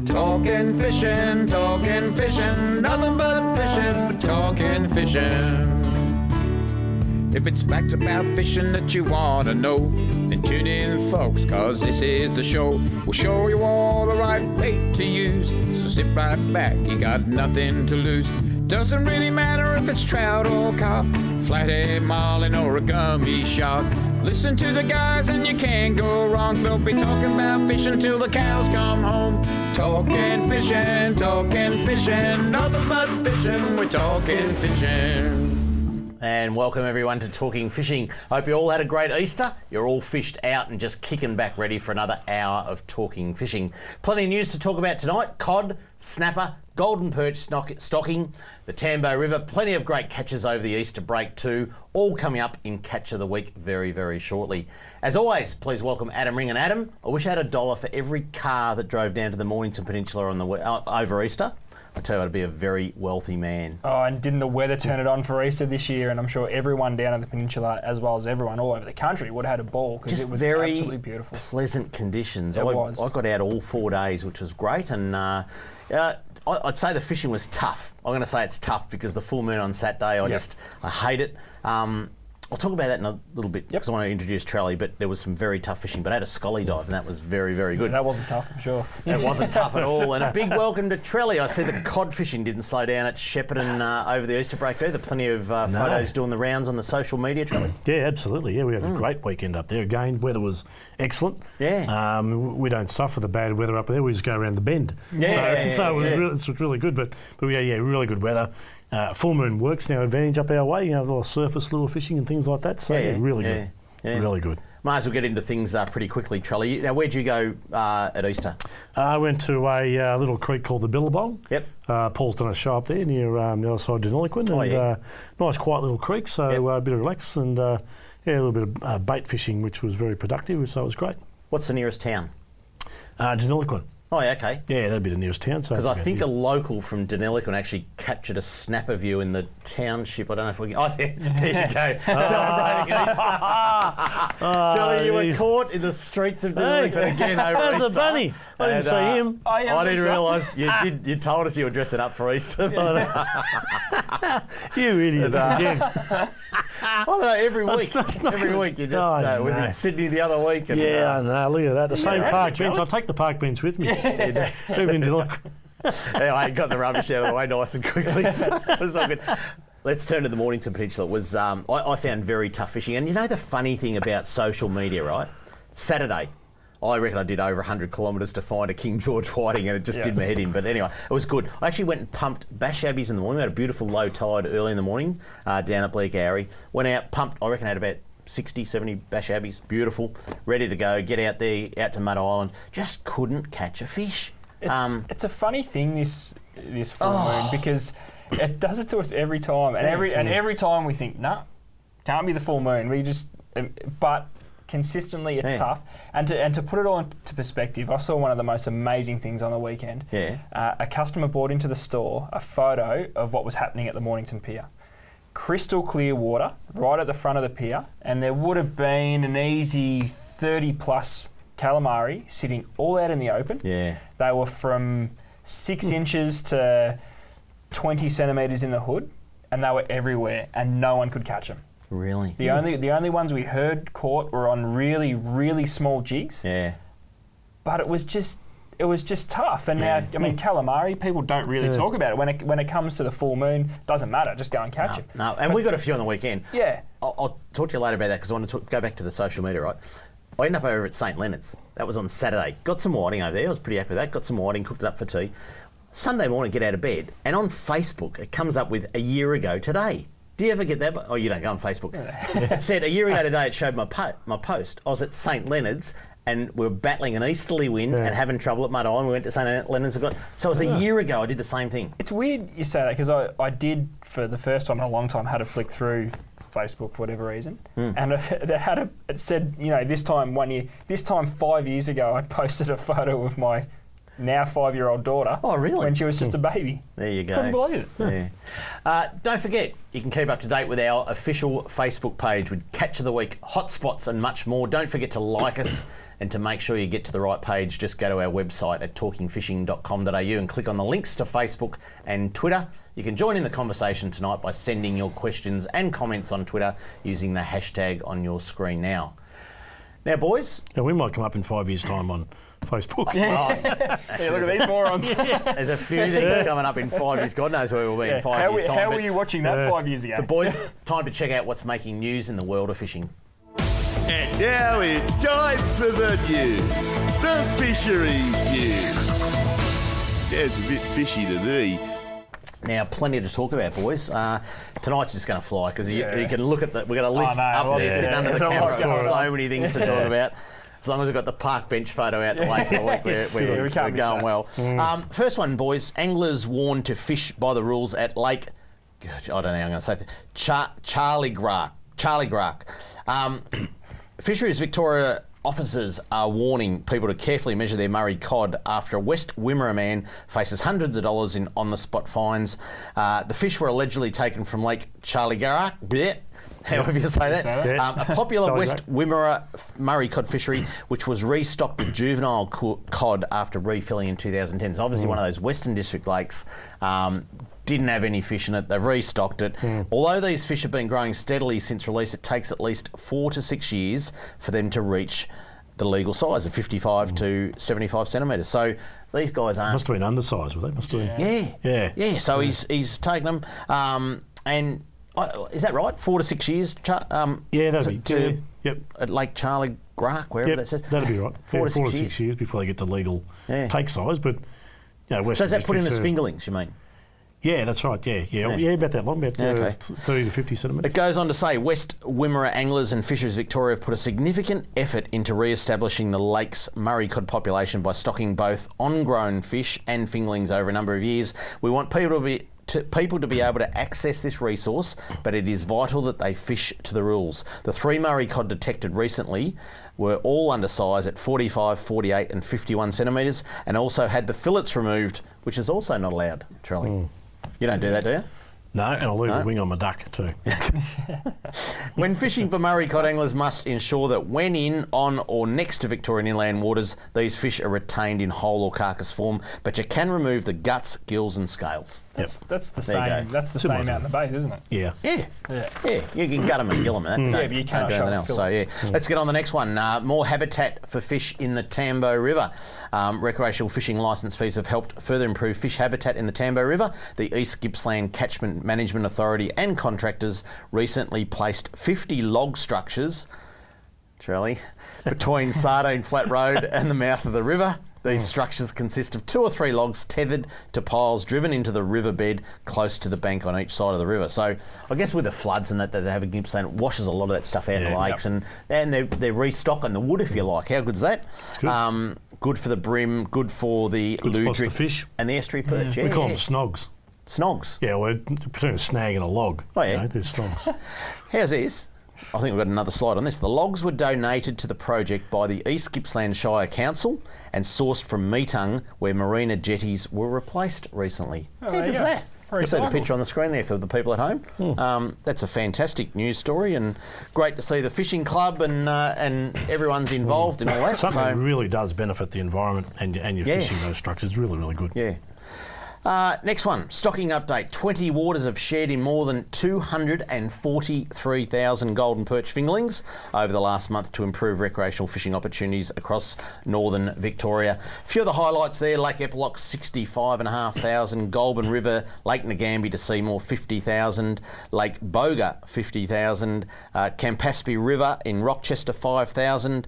Talking fishing, nothing but fishing for talking fishing. If it's facts about fishing that you want to know, then tune in, folks, cause this is the show. We'll show you all the right bait to use, so sit right back, you got nothing to lose. Doesn't really matter if it's trout or carp, flathead, marlin or a gummy shark. Listen to the guys and you can't go wrong. They'll be talking about fishing till the cows come home. Talking fishing, nothing but fishing, we're talking fishing. And welcome everyone to Talking Fishing. Hope you all had a great Easter. You're all fished out and just kicking back ready for another hour of Talking Fishing. Plenty of news to talk about tonight. Cod, snapper, golden perch stocking, the Tambo River, plenty of great catches over the Easter break too, all coming up in Catch of the Week very, very shortly. As always, please welcome Adam Ring. And Adam, I wish I had $1 for every car that drove down to the Mornington Peninsula on the over Easter. I tell you, I'd be a very wealthy man. Oh, and didn't the weather turn it on for Easter this year? And I'm sure everyone down at the peninsula, as well as everyone all over the country, would have had a ball because it was very absolutely beautiful. Pleasant conditions. I got out all 4 days, which was great. And I'd say the fishing was tough. I'm going to say it's tough because the full moon on Saturday, I hate it. I'll talk about that in a little bit because I want to introduce Trelly, but there was some very tough fishing. But I had a scully dive and that was very, very good. That wasn't tough, I'm sure. It wasn't tough at all. And a big welcome to Trelly. I see the cod fishing didn't slow down at Shepparton over the Easter break either. Plenty of photos doing the rounds on the social media, Trelly. Yeah, absolutely. Yeah, we had a great weekend up there. Again, weather was excellent. Yeah. We don't suffer the bad weather up there. We just go around the bend. So it was really good. But yeah, really good weather. Full moon works now advantage up our way, you know, a lot of surface lure fishing and things like that. So really good. Really good. Might as well get into things pretty quickly, Trelly. Now, where'd you go at Easter? I went to a little creek called the Billabong. Yep. Paul's done a show up there near the other side of Deniliquin. Nice quiet little creek, so a bit of relax and a little bit of bait fishing, which was very productive, so it was great. What's the nearest town? Deniliquin. Oh, yeah, okay. Yeah, that'd be the nearest town. Because I think a local from Deniliquin actually captured a snapper view in the township. I don't know if we can... Oh, there you go. Celebrating Easter. Charlie, you were caught in the streets of Deniliquin again over Easter. That's a bunny. I didn't see him. I didn't realise. You told us you were dressing up for Easter. You idiot. I don't know, every week you just... was in Sydney the other week. And, I know, look at that. The same park bench. I'll take the park bench with me. Anyway, I got the rubbish out of the way nice and quickly, so it was all good. Let's turn to the Mornington Peninsula. It was I found very tough fishing. And you know the funny thing about social media, right? Saturday, I reckon I did over 100 kilometres to find a King George whiting and it just did my head in. But anyway, it was good. I actually went and pumped bash yabbies in the morning. We had a beautiful low tide early in the morning down at Bleak Gowrie. Went out, pumped, I reckon I had about 60, 70 bash yabbies, beautiful, ready to go, get out there, out to Mud Island. Just couldn't catch a fish. It's a funny thing, this full moon, because it does it to us every time. And every time we think, nah, can't be the full moon. But consistently it's tough. And to put it all into perspective, I saw one of the most amazing things on the weekend. A customer brought into the store a photo of what was happening at the Mornington Pier. Crystal clear water right at the front of the pier, and there would have been an easy 30 plus calamari sitting all out in the open. Yeah. They were from 6 inches to 20 centimetres in the hood, and they were everywhere, and no one could catch them. Really? The only ones we heard caught were on really, really small jigs. Yeah. But it was just tough. And now, I mean, calamari, people don't really talk about it. When it comes to the full moon, doesn't matter. Just go and catch it. No, and we got a few on the weekend. Yeah. I'll talk to you later about that because I want to go back to the social media, right? I ended up over at St Leonard's. That was on Saturday. Got some whiting over there. I was pretty happy with that. Got some whiting, cooked it up for tea. Sunday morning, get out of bed. And on Facebook, it comes up with a year ago today. Do you ever get that? Oh, you don't go on Facebook. It said a year ago today, it showed my post. I was at St Leonard's and we were battling an easterly wind and having trouble at Mud Island. We went to St Leonard's. So it was a year ago I did the same thing. It's weird you say that because I did, for the first time in a long time, had to flick through Facebook for whatever reason. And it said, you know, this time 5 years ago, I posted a photo of my now 5-year-old daughter. Oh, really? When she was just a baby. There you go. Couldn't believe it. Yeah. Don't forget, you can keep up to date with our official Facebook page with Catch of the Week, hotspots and much more. Don't forget to like us, and to make sure you get to the right page, just go to our website at talkingfishing.com.au and click on the links to Facebook and Twitter. You can join in the conversation tonight by sending your questions and comments on Twitter using the hashtag on your screen now. Now, boys. Yeah, we might come up in 5 years' time on Facebook. Yeah, look at these morons. There's a few things coming up in 5 years. God knows where we'll be in 5 years' time. How were you watching that 5 years ago? But, boys, time to check out what's making news in the world of fishing. And now it's time for the news. The fisheries news. Sounds a bit fishy to me. Now, plenty to talk about, boys. Tonight's just going to fly because you can look at we've got a list up there sitting under the camera. So many things to talk about. As long as we've got the park bench photo out the way for the week, we're going well. First one, boys. Anglers warned to fish by the rules at Lake. I don't know how I'm going to say it. Charlie Grach. Fisheries Victoria officers are warning people to carefully measure their Murray cod after a West Wimmera man faces hundreds of dollars in on-the-spot fines. The fish were allegedly taken from Lake Charligara, however you say that, a popular West Wimmera Murray cod fishery, which was restocked with juvenile cod after refilling in 2010. So obviously one of those Western District lakes. Didn't have any fish in it. They've restocked it. Although these fish have been growing steadily since release, it takes at least 4 to 6 years for them to reach the legal size of 55 to 75 centimetres. So these guys aren't... Must have been undersized, were they? Must have been. Yeah. So he's taken them. And is that right? 4 to 6 years? That'd be yep. At Lake Charlie Grach, wherever that says. That'd be right. 4 to 6 years before they get to legal take size. But so is that put in as fingerlings, you mean? Yeah, that's right. Yeah, about that long, about 30 to 50 centimetres. It goes on to say West Wimmera anglers and Fisheries Victoria have put a significant effort into re-establishing the lake's Murray cod population by stocking both on-grown fish and fingerlings over a number of years. We want people to be able to access this resource, but it is vital that they fish to the rules. The 3 Murray cod detected recently were all undersized at 45, 48 and 51 centimetres, and also had the fillets removed, which is also not allowed, Charlie. You don't do that, do you? No, and I'll leave the wing on my duck too. When fishing for Murray cod, anglers must ensure that when in, on or next to Victorian inland waters, these fish are retained in whole or carcass form, but you can remove the guts, gills and scales. That's the same. That's the same out in the base, isn't it? Yeah. You can gut them and gill them, but you can't show else. So let's get on the next one. More habitat for fish in the Tambo River. Recreational fishing licence fees have helped further improve fish habitat in the Tambo River. The East Gippsland Catchment Management Authority and contractors recently placed 50 log structures, Charlie, between Sardine Flat Road and the mouth of the river. These structures consist of 2 or 3 logs tethered to piles driven into the riverbed close to the bank on each side of the river. So I guess with the floods and that they have in Gippsland, it washes a lot of that stuff out in the lakes, and they're restocking the wood, if you like. How good's that? Good for the bream, good for the ludric fish and the estuary perch. We call them snogs. Snogs? Yeah, well, between a snag and a log. Oh, yeah. There's snogs. How's this? I think we've got another slide on this. The logs were donated to the project by the East Gippsland Shire Council and sourced from Meetung, where marina jetties were replaced recently. How good's that? You see the picture on the screen there for the people at home. That's a fantastic news story, and great to see the fishing club and everyone's involved in all that. Something that really does benefit the environment and your fishing those structures. Really, really good. Yeah. Next one, stocking update. 20 waters have shared in more than 243,000 golden perch fingerlings over the last month to improve recreational fishing opportunities across northern Victoria. A few of the highlights there: Lake Epilock 65,500, Goulburn River, Lake Nagambie to Seymour 50,000, Lake Boga 50,000, Campaspe River in Rochester 5,000,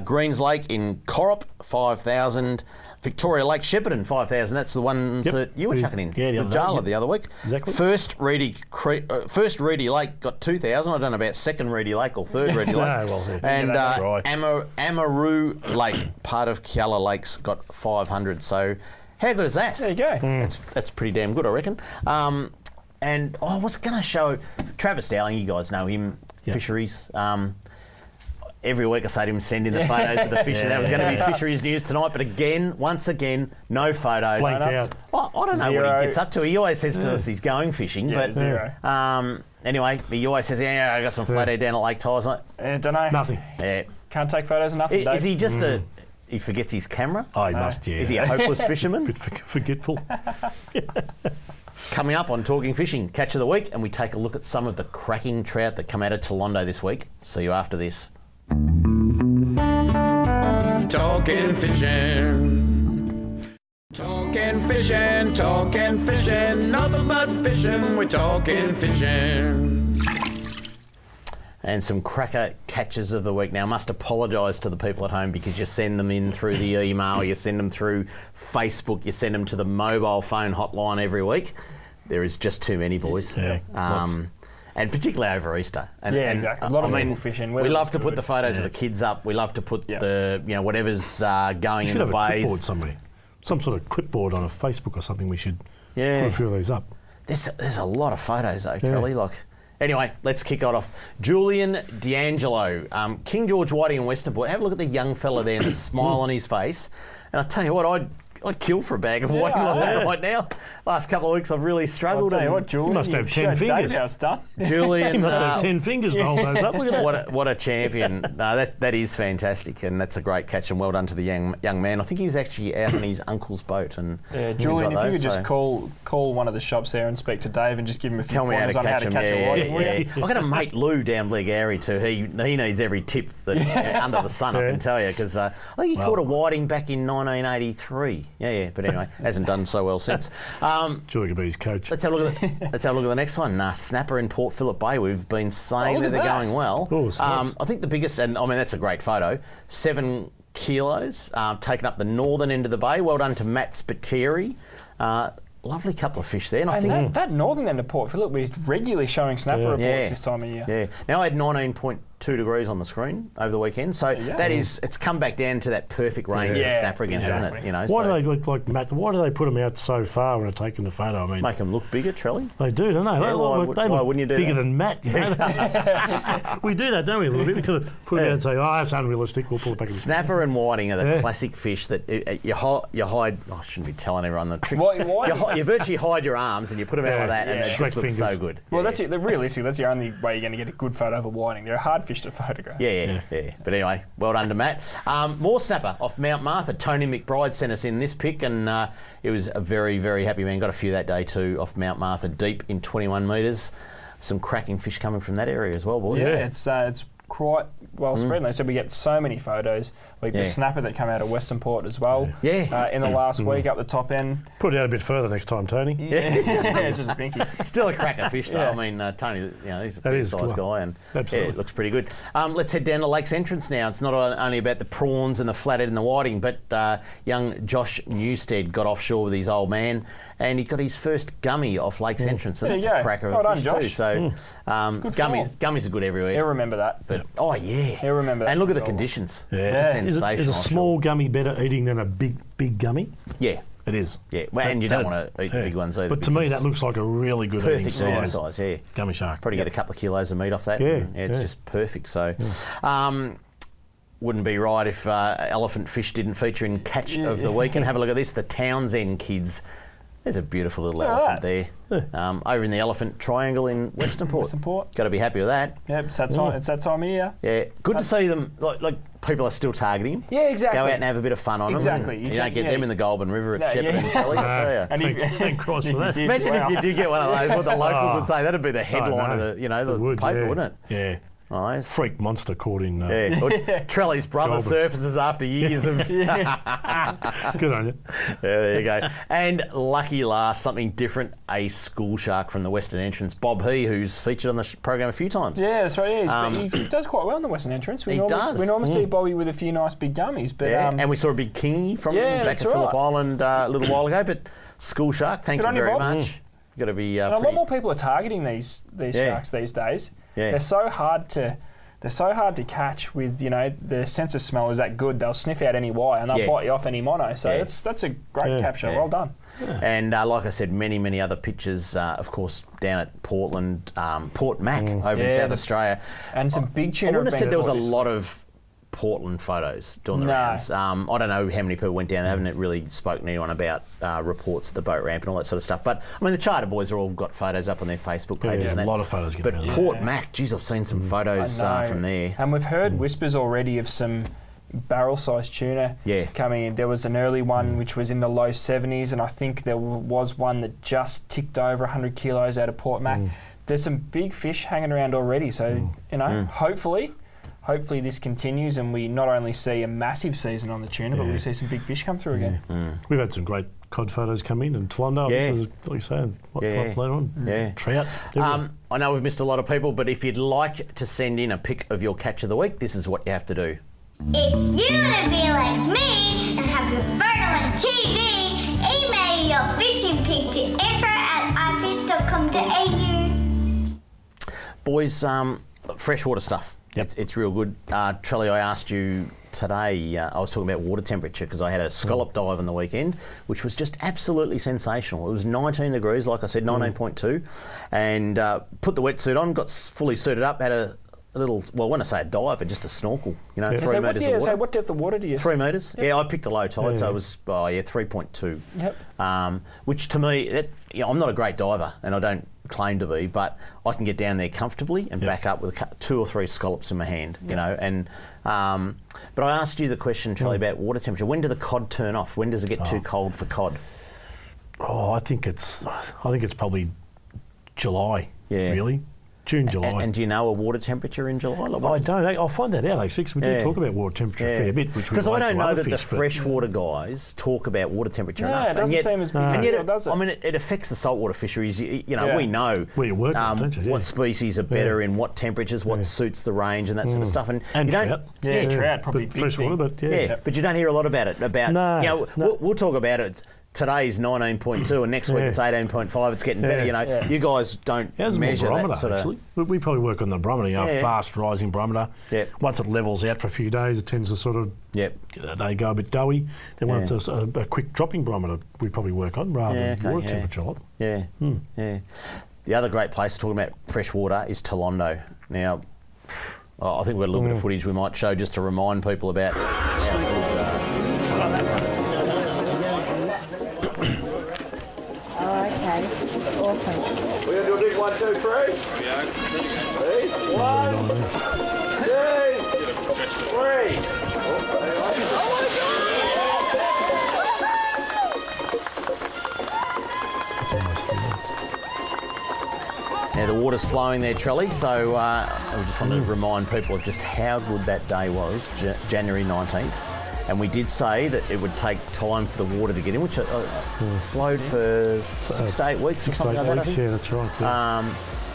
Greens Lake in Corrup 5,000. Victoria Lake Shepparton 5,000. That's the ones that you were chucking in. Yeah, the other week. Exactly. First Reedy Lake got 2,000. I don't know about second Reedy Lake or third Reedy Lake. And Amaroo Lake, part of Kialla Lakes, got 500. So how good is that? There you go. That's pretty damn good, I reckon. And I was going to show Travis Dowling. You guys know him, fisheries. every week I say to him, send in the photos of the fishing. That was going to be fisheries news tonight, but once again, no photos. Blanked out. I don't know what he gets up to. He always says to us he's going fishing, but zero. Anyway, he always says, "Yeah, I got some flathead down at Lake Tyers." Like, don't know. Nothing. yeah. Can't take photos of nothing. Is he just he forgets his camera? Oh, he must, yeah. Is he a hopeless fisherman? Bit forgetful. Coming up on Talking Fishing, Catch of the Week, and we take a look at some of the cracking trout that come out of Tolondo this week. See you after this. Talking fishing. Talking fishing, nothing but fishing. We're talking fishing. And some cracker catches of the week. Now, I must apologise to the people at home because you send them in through the email, you send them through Facebook, you send them to the mobile phone hotline every week. There is just too many, boys. Yeah, and particularly over Easter. And, exactly. A lot of people fishing. We love to put the photos of the kids up. We love to put the, whatever's going in the bays. Clipboard somewhere. Some sort of clipboard on a Facebook or something. We should put a few of these up. There's a lot of photos though, Kelly. Anyway, let's kick it off. Julian D'Angelo, King George Whiting in Western Port. Have a look at the young fella there and the smile on his face. And I tell you what, I'd kill for a bag of whiting like that right now. Last couple of weeks I've really struggled. I'll tell you what, Julian, you must have 10 fingers. Dave how it's done. Julian, He must have 10 fingers to hold those up. Look at that. What a champion. No, that is fantastic, and that's a great catch, and well done to the young man. I think he was actually out on his uncle's boat. And Julian, if you could just call one of the shops there and speak to Dave and just give him a few pointers on how to catch a whiting. I've got a mate Lou down Blackgowrie too. He needs every tip that under the sun, I can tell you, because I think he caught a whiting back in 1983. Yeah, but anyway, hasn't done so well since. Julie could be his coach. Let's have a look at the next one. Snapper in Port Phillip Bay. We've been saying that they're going well. Oh, nice. I think the biggest, and I mean that's a great photo. 7 kilos taken up the northern end of the bay. Well done to Matt Spiteri. Lovely couple of fish there. And I think that northern end of Port Phillip, we're regularly showing snapper reports this time of year. Yeah. Now I had 19.2 degrees on the screen over the weekend, so it's come back down to that perfect range for snapper again, hasn't it? Why do they look like Matt? Why do they put them out so far when they're taking the photo? I mean, make them look bigger, Trelly. They do, don't they? Yeah, why wouldn't you do bigger that? than Matt? You know? We do that, don't we? A little bit. We could have put it out and say, "Oh, that's unrealistic." We'll pull it back. Snapper and whiting are the classic fish that you hide. I shouldn't be telling everyone the tricks. You virtually hide your arms and you put them out like that, and it just looks so good. Well, realistically, that's the only way you're going to get a good photo of a whiting. They're a hard fish to photograph. Yeah. But anyway, well done to Matt. More snapper off Mount Martha. Tony McBride sent us in this pic, and it was a very, very happy man. Got a few that day too off Mount Martha, deep in 21 metres. Some cracking fish coming from that area as well, boys. Yeah, it's quite well spread. They said we get so many photos. We get the snapper that come out of Western Port as well. Yeah. In the last week up the top end. Put it out a bit further next time, Tony. It's just a pinky. Still a cracker fish though. I mean, Tony, he's a fair size guy, and it looks pretty good. Let's head down to Lake's Entrance now. It's not only about the prawns and the flathead and the whiting, but young Josh Newstead got offshore with his old man, and he got his first gummy off Lake's Entrance. And that's a cracker of a fish too. So gummies are good everywhere. He'll remember that. But he'll remember that. And look at the conditions. Yeah. Is a small gummy better eating than a big gummy? Yeah. It is. Yeah, and you don't want to eat the big ones either. But to me, that looks like a really good eating size. Yeah. Gummy shark. Probably get a couple of kilos of meat off that. It's just perfect. So, wouldn't be right if elephant fish didn't feature in Catch of the Week. And have a look at this, the Townsend kids. There's a beautiful little elephant there. Over in the Elephant Triangle in Western Port. Got to be happy with that. Yep, it's that time of year. Yeah, good to see them. Like people are still targeting him. Yeah, exactly. Go out and have a bit of fun on them. Exactly. You don't get them in the Goulburn River at Shepherd and Kelly, I tell you. Thank Christ for that. Imagine if you did get one of those, what the locals would say. That'd be the headline of the paper, wouldn't it? Yeah. Nice. Freak monster caught in. Trelly's brother surfaces after years of. Good on you. There you go. And lucky last, something different, a school shark from the Western Entrance. Bob He, who's featured on the program a few times. Yeah, that's right. Yeah, he does quite well in the Western Entrance. We normally see Bobby with a few nice big gummies. But, and we saw a big kingy from him back at Phillip Island a little while ago. But school shark, thank you very much. Got to be. And a lot more people are targeting these sharks these days. Yeah. They're so hard to catch with, the sense of smell is that good. They'll sniff out any wire and they'll bite you off any mono. So that's a great capture. Well done. Yeah. And like I said, many other pictures, of course, down at Portland, Port Mac over in South Australia. And some big tuna. I wouldn't have said there was a lot of Portland photos doing the rounds. I don't know how many people went down. They haven't really spoken to anyone about reports at the boat ramp and all that sort of stuff. But I mean, the charter boys are all got photos up on their Facebook pages. Yeah, and a that. lot of photos. But Port Mac, geez, I've seen some photos from there. And we've heard whispers already of some barrel-sized tuna coming in. There was an early one which was in the low 70s, and I think there was one that just ticked over 100 kilos out of Port Mac. There's some big fish hanging around already, so hopefully this continues and we not only see a massive season on the tuna, but we see some big fish come through again. We've had some great cod photos come in, and Tolondo, like you say, later on. Trout. I know we've missed a lot of people, but if you'd like to send in a pic of your catch of the week, this is what you have to do. If you want to be like me and have your photo on TV, email your fishing pic to info@ifish.com.au. Boys, freshwater stuff. It's real good. Trelly, I asked you today, I was talking about water temperature because I had a scallop dive on the weekend, which was just absolutely sensational. It was 19 degrees, like I said, 19.2, and put the wetsuit on, got fully suited up, had a little, well, when I say a dive, just a snorkel, 3 metres of water. So what depth of water do you 3 metres. Yep. Yeah, I picked the low tide, so it was 3.2. Yep. Which to me, I'm not a great diver, and I don't claim to be, but I can get down there comfortably and back up with 2 or 3 scallops in my hand, you know. And but I asked you the question, Charlie, about water temperature. When do the cod turn off? When does it get too cold for cod? I think it's probably July. Really. June, July. And do you know a water temperature in July? Like I don't. I'll find that out, actually, because we do talk about water temperature a fair bit. Because I don't know that the freshwater guys talk about water temperature enough. It doesn't seem as big a deal, does it? I mean, it affects the saltwater fisheries. We know where you work, don't you? what species are better in what temperatures, what suits the range, and that sort of stuff. And you trout. don't, trout probably big freshwater, but but you don't hear a lot about it. We'll talk about it. Today's 19.2 and next week it's 18.5. It's getting better. You guys don't measure that sort of. Actually. We probably work on the barometer, fast rising barometer. Once it levels out for a few days, it tends to sort of they go a bit doughy. Then once it's a quick dropping barometer, we probably work on rather than water temperature. The other great place to talk about fresh water is Tolondo. Now, I think we've got a little bit of footage we might show just to remind people about how good. Okay, awesome. We're going to do a big 1, 2, 3. Ready? 1, 2, 3. Now the water's flowing there, Trelly, so we just wanted to remind people of just how good that day was, January 19th. And we did say that it would take time for the water to get in, which flowed for 6 to 8 weeks or something like that, I think. Yeah, that's right. Yeah.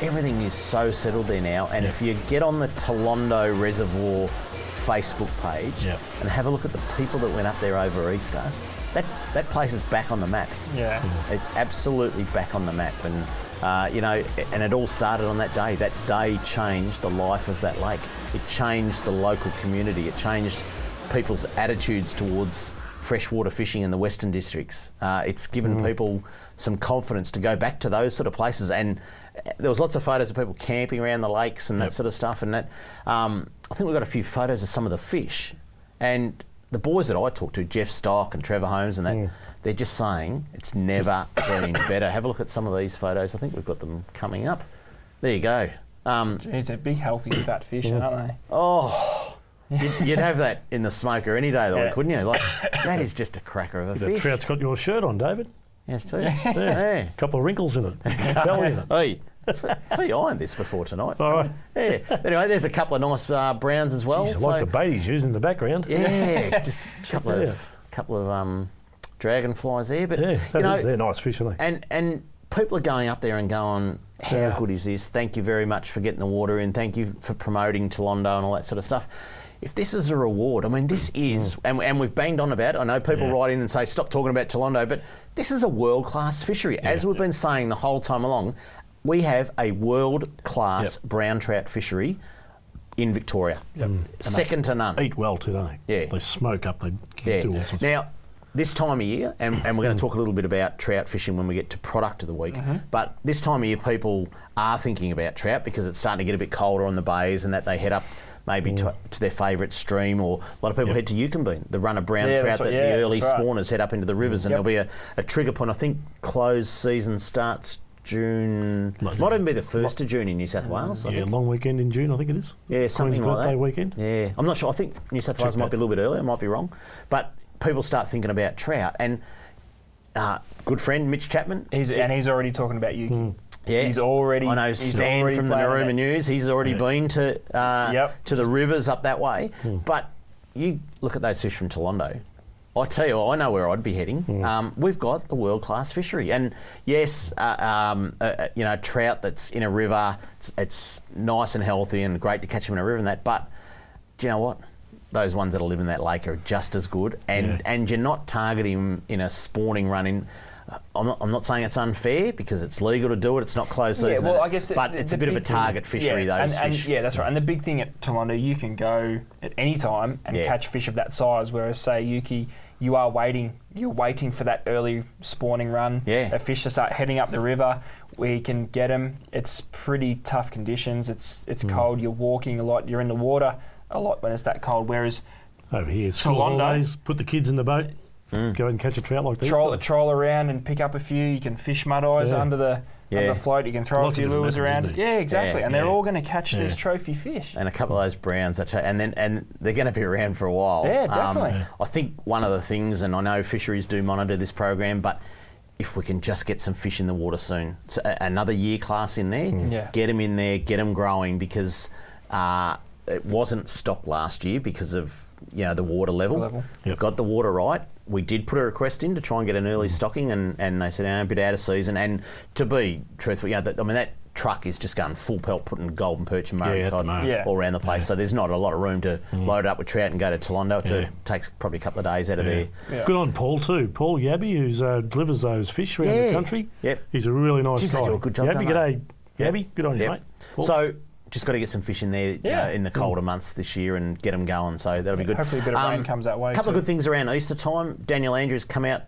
Everything is so settled there now. And if you get on the Tolondo Reservoir Facebook page and have a look at the people that went up there over Easter, that place is back on the map. Yeah. It's absolutely back on the map. And, and it all started on that day. That day changed the life of that lake. It changed the local community. It changed people's attitudes towards freshwater fishing in the Western districts. It's given people some confidence to go back to those sort of places. And there was lots of photos of people camping around the lakes and that sort of stuff. And that I think we've got a few photos of some of the fish. And the boys that I talked to, Jeff Stock and Trevor Holmes and that, they're just saying it's never been better. Have a look at some of these photos. I think we've got them coming up. There you go. Geez, they're big, healthy, fat fish, aren't they? Oh... You'd have that in the smoker any day of the week, wouldn't you? Like, that is just a cracker of a fish. The trout's got your shirt on, David. Yes, too. A couple of wrinkles in it. Belly in it. Hey, Fee ironed this before tonight. All right. Yeah. Anyway, there's a couple of nice browns as well. Jeez, I like the bait he's using in the background. Yeah, just a couple of dragonflies there. But they're nice fish, aren't they? And people are going up there and going, how good is this? Thank you very much for getting the water in. Thank you for promoting Tolondo and all that sort of stuff. If this is a reward, I mean, this is, and we've banged on about it. I know people write in and say, stop talking about Tolondo, but this is a world-class fishery. As we've been saying the whole time along, we have a world-class brown trout fishery in Victoria. Second to none. Eat well too, don't they? Yeah. They smoke up, they do all sorts Now, this time of year, and we're going to talk a little bit about trout fishing when we get to product of the week, but this time of year people are thinking about trout because it's starting to get a bit colder on the bays and that they head up maybe to their favourite stream, or a lot of people head to Yukonbean, the run of brown trout that the early spawners head up into the rivers, and there'll be a trigger point. I think closed season starts June. Might even be the 1st of June in New South Wales. I think. Long weekend in June, I think it is. Yeah, something Queen's like birthday that. weekend. Yeah, I'm not sure. I think New South Wales might be a little bit earlier. I might be wrong, but people start thinking about trout, and good friend Mitch Chapman. He's already talking about Yuki. Yeah, he's already. I know Stan from the Narooma News. He's already been to the rivers up that way. But you look at those fish from Tolondo. I tell you, I know where I'd be heading. We've got the world-class fishery, and yes, trout that's in a river. It's nice and healthy and great to catch them in a river and that. But do you know what? Those ones that live in that lake are just as good, and you're not targeting them in a spawning run in. I'm not saying it's unfair because it's legal to do it. It's not closed season. Yeah, well, I guess but it's a bit of a target fishery. Those fish. Yeah, that's right. And the big thing at Tolondo, you can go at any time and catch fish of that size. Whereas, say Yuki, you are waiting. You're waiting for that early spawning run. Yeah. A fish to start heading up the river where you can get them. It's pretty tough conditions. It's cold. You're walking a lot. You're in the water a lot when it's that cold. Whereas over here, school holidays, put the kids in the boat. Go and catch a trout like these. Troll around and pick up a few. You can fish mud eyes under the float. You can throw a few lures around. Yeah, exactly. And they're all going to catch these trophy fish. And a couple of those browns, and they're going to be around for a while. Yeah, definitely. I think one of the things, and I know fisheries do monitor this program, but if we can just get some fish in the water soon, so another year class in there, get them in there, get them growing, because it wasn't stocked last year because of the water level. Got the water right. We did put a request in to try and get an early stocking, and they said a bit out of season. And to be truthful, that truck is just going full pelt, putting golden perch and murray cod all around the place. So there's not a lot of room to load it up with trout and go to Tolondo. It takes probably a couple of days out of there. Yeah. Good on Paul too. Paul Yabby, who delivers those fish around the country. He's a really nice guy. They do a good job. Yabby, g'day. Yabby, good on you, mate. Paul. So just got to get some fish in there in the colder months this year and get them going. So that'll be good. Hopefully a bit of rain comes that way. A couple of good things around Easter time. Daniel Andrews come out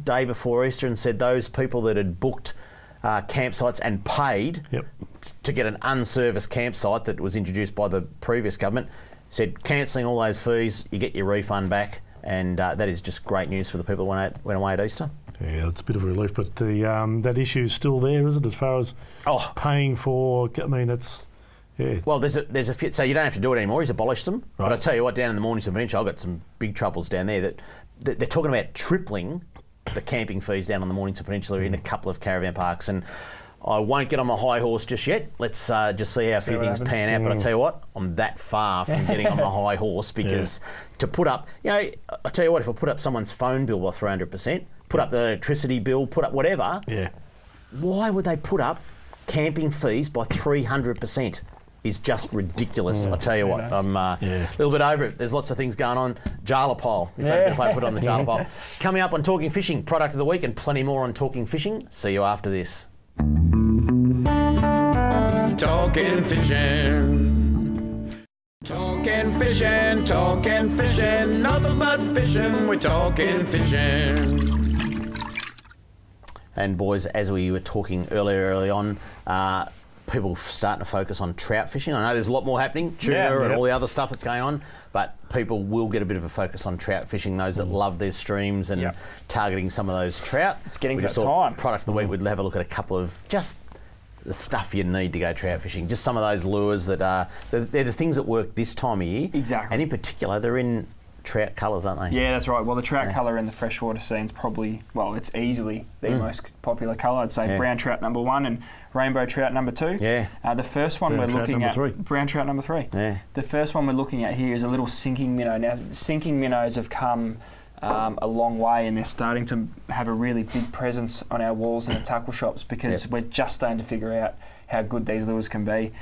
day before Easter and said those people that had booked campsites and paid to get an unserviced campsite that was introduced by the previous government, said cancelling all those fees, you get your refund back, and that is just great news for the people who went away at Easter. Yeah, it's a bit of a relief, but that issue is still there, is it? As far as paying for, I mean, that's. Yeah. Well, there's a fit, so you don't have to do it anymore. He's abolished them. Right. But I tell you what, down in the Mornington Peninsula, I've got some big troubles down there that they're talking about tripling the camping fees down on the Mornington Peninsula in a couple of caravan parks. And I won't get on my high horse just yet. Let's just see how a few things pan out. But I tell you what, I'm that far from getting on my high horse because to put up, I tell you what, if I put up someone's phone bill by 300%, put up the electricity bill, put up whatever, why would they put up camping fees by 300%? Is just ridiculous. I tell you what, I'm a little bit over it. There's lots of things going on. Jarla pole. If I put on the Jarla pole. Coming up on Talking Fishing, product of the week, and plenty more on Talking Fishing. See you after this. Talking fishing. Talking fishing, nothing but fishing. We're talking fishing. And boys, as we were talking early on, people starting to focus on trout fishing. I know there's a lot more happening, tuna and all the other stuff that's going on, but people will get a bit of a focus on trout fishing, those that love their streams and targeting some of those trout. It's getting to that time. Product of the week, we'd have a look at a couple of just the stuff you need to go trout fishing. Just some of those lures that they're the things that work this time of year. Exactly. And in particular, they're in trout colours, aren't they? Yeah, that's right. Well, the trout colour in the freshwater scene's probably, it's easily the most popular colour. I'd say brown trout number 1 and rainbow trout number 2. Yeah. The first one brown we're looking at, 3. brown trout number 3. Yeah. The first one we're looking at here is a little sinking minnow. Now, sinking minnows have come a long way, and they're starting to have a really big presence on our walls and at tackle shops because we're just starting to figure out how good these lures can be.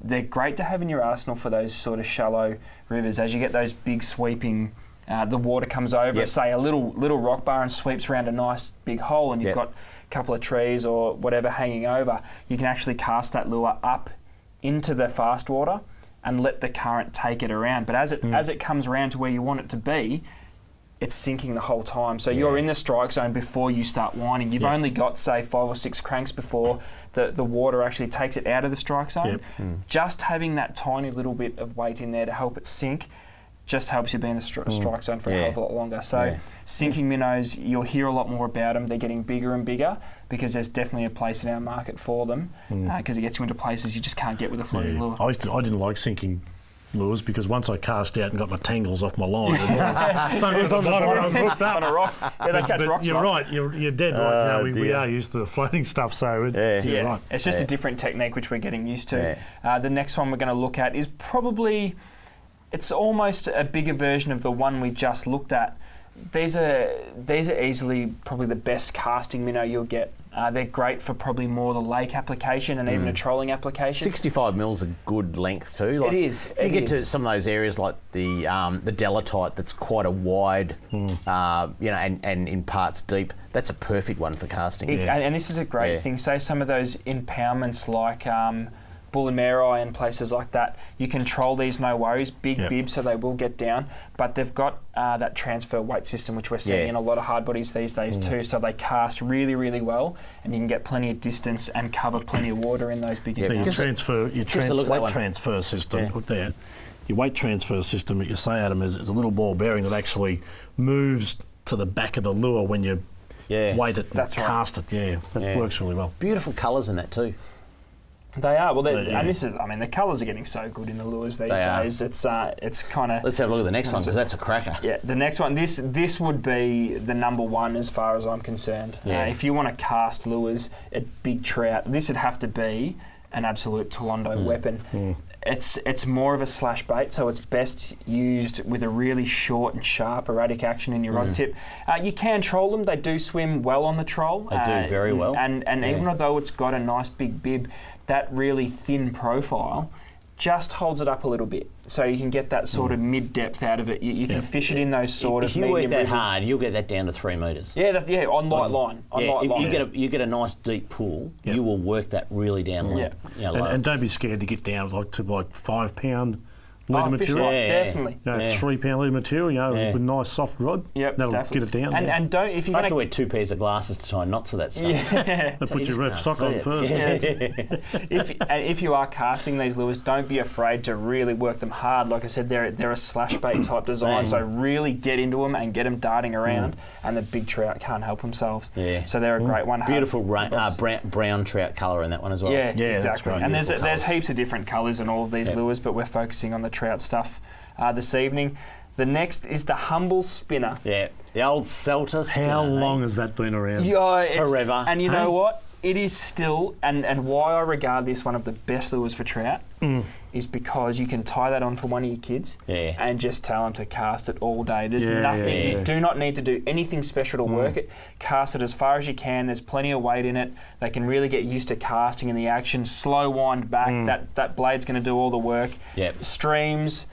They're great to have in your arsenal for those sort of shallow rivers. As you get those big sweeping, the water comes over, say a little rock bar and sweeps around a nice big hole, and you've got a couple of trees or whatever hanging over, you can actually cast that lure up into the fast water and let the current take it around. But as it comes around to where you want it to be, it's sinking the whole time. So you're in the strike zone before you start winding. You've only got, say, 5 or 6 cranks before the water actually takes it out of the strike zone. Just having that tiny little bit of weight in there to help it sink just helps you be in the strike zone for a hell of a lot longer. So sinking minnows, you'll hear a lot more about them. They're getting bigger and bigger because there's definitely a place in our market for them because it gets you into places you just can't get with a floating lure. I didn't like sinking lures because once I cast out and got my tangles off my line, sometimes on the bottom I was hooked up On a rock. Yeah, they catch rocks. You're Mark. right. You're dead right. We are used to the floating stuff, so you're right. It's just a different technique which we're getting used to. The next one we're going to look at is probably, it's almost a bigger version of the one we just looked at. These are easily probably the best casting minnow you'll get. They're great for probably more the lake application and even a trolling application. 65 mils a good length too. Like, it is. If you get to some of those areas like the delatite, that's quite a wide, and in parts deep. That's a perfect one for casting. And this is a great thing. Say some of those impoundments like Bull and Mare Eye and places like that, you can troll these no worries, big bibs, so they will get down, but they've got that transfer weight system which we're seeing in a lot of hard bodies these days too, so they cast really, really well and you can get plenty of distance and cover plenty of water in those big Your weight transfer system, look there. Your weight transfer system that you say, Adam, is a little ball bearing that actually moves to the back of the lure when you weight it and cast it. That works really well. Beautiful colours in that too. They are. Well, and this is, the colours are getting so good in the lures these days. It's kind of... Let's have a look at the next one, because that's a cracker. Yeah, the next one, this would be the number one as far as I'm concerned. If you want to cast lures at big trout, this would have to be an absolute Tolondo weapon. It's more of a slash bait, so it's best used with a really short and sharp erratic action in your rod tip. You can troll them. They do swim well on the troll. They do very well. And even though it's got a nice big bib, that really thin profile just holds it up a little bit, so you can get that sort of mid-depth out of it. You can fish it in those sort of medium rivers. If you work that hard, you'll get that down to 3 metres. On light line. You get a nice deep pool, you will work that really down low. And don't be scared to get down to 5 pound leader material. Definitely. 3 pound leader material, with a nice soft rod. That'll definitely get it down. And don't, if you're I have to wear 2 pairs of glasses to tie knots with that stuff. Put your ref sock on first. If you are casting these lures, don't be afraid to really work them hard. Like I said, they're a slash bait type design, so really get into them and get them darting around, and the big trout can't help themselves. So they're a great one. Beautiful brown trout colour in that one as well. Yeah, exactly. Right. And there's heaps of different colours in all of these lures, but we're focusing on the trout stuff this evening. The next is the humble spinner. Yeah, the old Celta spinner. How long has that been around? Forever. And you know what? It is still, and why I regard this one of the best lures for trout is because you can tie that on for one of your kids and just tell them to cast it all day. There's nothing, you do not need to do anything special to work it. Cast it as far as you can. There's plenty of weight in it. They can really get used to casting in the action. Slow wind back. That blade's going to do all the work. Streams,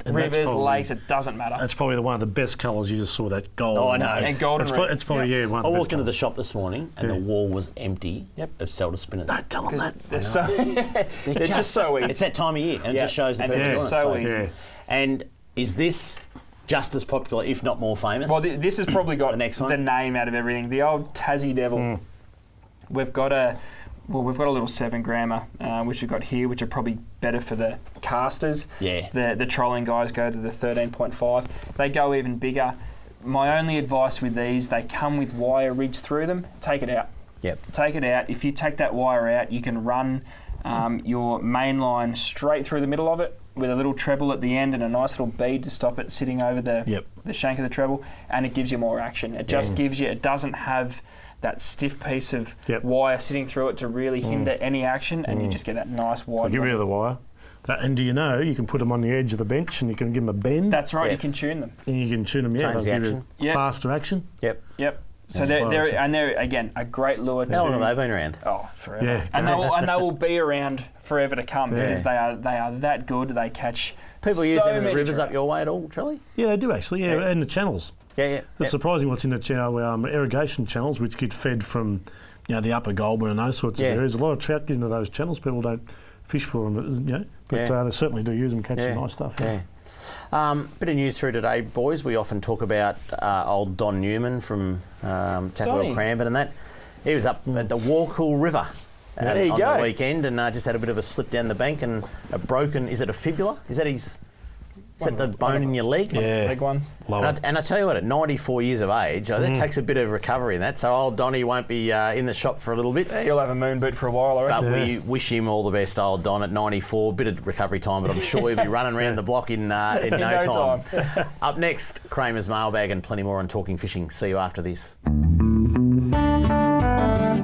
rivers, lakes, it doesn't matter. That's probably one of the best colours. You just saw that gold. Oh, I know. And golden red. It's probably, one of I the best walked into the shop this morning and the wall was empty of Celta spinners. Don't tell them that. They're just so easy. It's that time of year and it just shows the picture on it. So easy. And is this just as popular, if not more famous? Well, this has probably got the next one? the name out of everything. The old Tassie Devil. We've got a little 7-grammer, which we've got here, which are probably better for the casters. The trolling guys go to the 13.5. They go even bigger. My only advice with these, they come with wire rigged through them. Take it out. Take it out. If you take that wire out, you can run your main line straight through the middle of it with a little treble at the end and a nice little bead to stop it sitting over the shank of the treble, and it gives you more action. It just gives you, it doesn't have that stiff piece of wire sitting through it to really hinder any action, and you just get that nice wide. So get rid of the wire. And do you know, you can put them on the edge of the bench and you can give them a bend. That's right, you can tune them. And you can tune them, Change the action. Faster action. So they're again a great lure. How long have they been around? Oh, forever. And they will be around forever to come because they are that good. They catch. People use them in the rivers up your way at all, Charlie? Yeah, they do actually. And the channels. It's surprising what's in the channel, irrigation channels, which get fed from, the upper Goulburn and those sorts of areas. A lot of trout get into those channels. People don't fish for them, but they certainly do use them, catch some nice stuff. Bit of news through today, boys. We often talk about old Don Newman from Tackle Cranbourne and that. He was up at the Warcool River on the weekend and just had a bit of a slip down the bank and a broken, is it a fibula? Is that the bone in your leg? Yeah. Leg ones. And I tell you what, at 94 years of age, that takes a bit of recovery in that. So old Donny won't be in the shop for a little bit. Yeah, you'll have a moon boot for a while, I reckon. But we wish him all the best, old Don, at 94. Bit of recovery time, but I'm sure he'll be running around the block in no time. Up next, Kramer's mailbag and plenty more on Talking Fishing. See you after this.